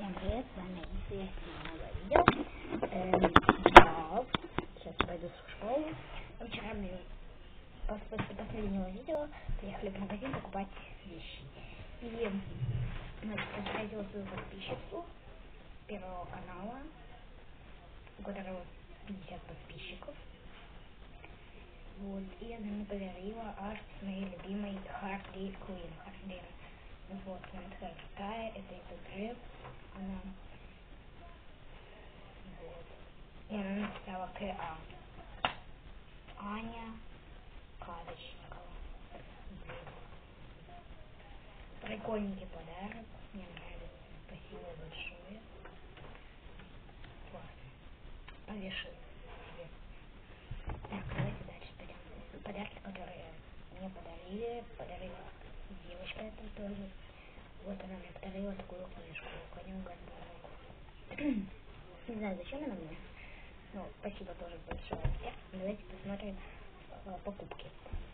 Всем привет, с вами новое видео. Сейчас пойду в школу. Вчера мы после последнего видео приехали в магазин покупать вещи. И встретила свою подписчицу Первого канала, у которого 50 подписчиков. Вот, и она мне подарила аж с моей любимой Harley Quinn. Вот, она такая крутая, это из игры. Она вот. И она написала К.А. Аня Кадочникова. Прикольненький подарок. Мне нравится. Спасибо большое. Классно. Повешу себе. Так, давайте дальше пойдем. Подарки, которые мне подарила девочка эта тоже. Вот она мне подарила такую книжку. Конем Горбунок. Не знаю, зачем она мне. Ну, спасибо тоже большое. Давайте посмотрим покупки.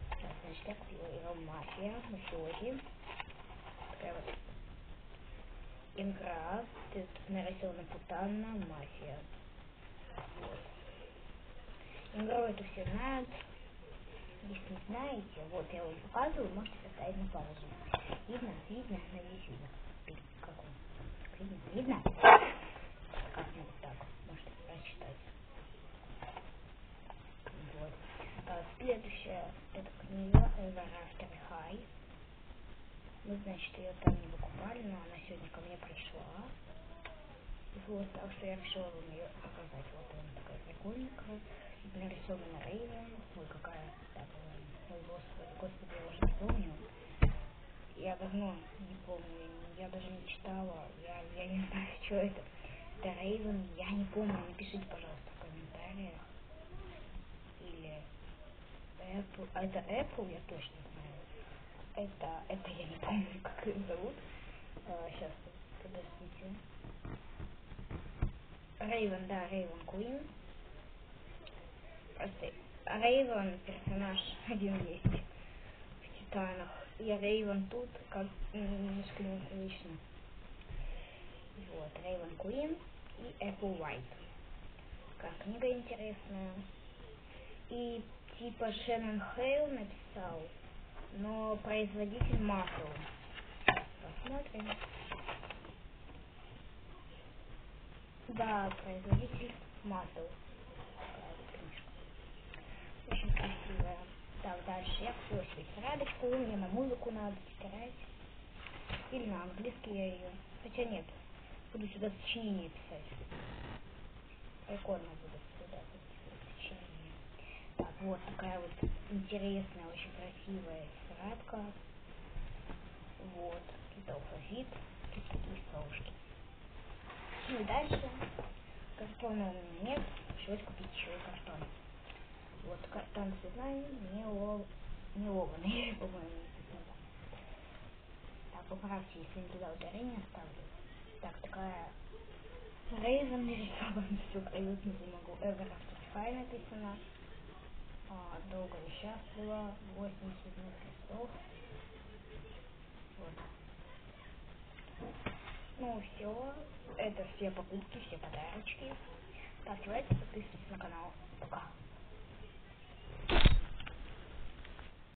Так, значит, я купила его «Мафия», «Мафиози». Такая вот игра. Тут нарисована путанна, мафия. Вот. Игру эту все знают. Если не знаете, вот я вам показываю, можете поставить на паузу. Видно? Надеюсь, видно. Как он? Видно? Как-нибудь так. Можете прочитать. Вот. Следующая эта книга Ever After High. Мы, значит, ее там не покупали, но она сегодня ко мне пришла. Вот, так что я решила вам ее показать. Вот она такая прикольненькая. Нарисована Рейвен. Ой, какая так, ой, господи, я уже не помню. Я давно не помню, я даже не читала, я не знаю, что это. Это Рейвен, я не помню, напишите, пожалуйста, в комментариях. Или Apple, а это Apple, я точно знаю. Это я не помню, как их зовут. Сейчас, подождите. Рейвен, да, Рейвен Queen. Просто Рейвен персонаж один есть в Титанах. И Рейвен тут как немножко непривычно. Вот, Рейвен Queen и Apple White. Как книга интересная. И типа Шеннон Хейл написал, но производитель Марвел. Посмотрим. Да, производитель Марвел. Такая вот книжка. Очень красивая. Так, дальше я купила себе тетрадочку, мне на музыку надо стирать. Или на английский я ее. Хотя нет, буду сюда сочинение писать. Прикольно будет сюда сочинение. Так, вот такая вот интересная, очень красивая тетрадка. Вот, это алфавит, тут такие совушки. Ну и дальше, картона у меня нет, пришлось купить еще и картон. Вот картон цветной, нейлованный, по-моему, написано. Так, поправьте, если не туда ударение оставлю. Так, такая Рейвен нарисована, все привыкнуть не могу. Ever After High написано. Долго и счастливо, 8 цветных листов. Вот. Ну все, это все покупки, все подарочки. Ставьте лайки, подписывайтесь на канал. Пока.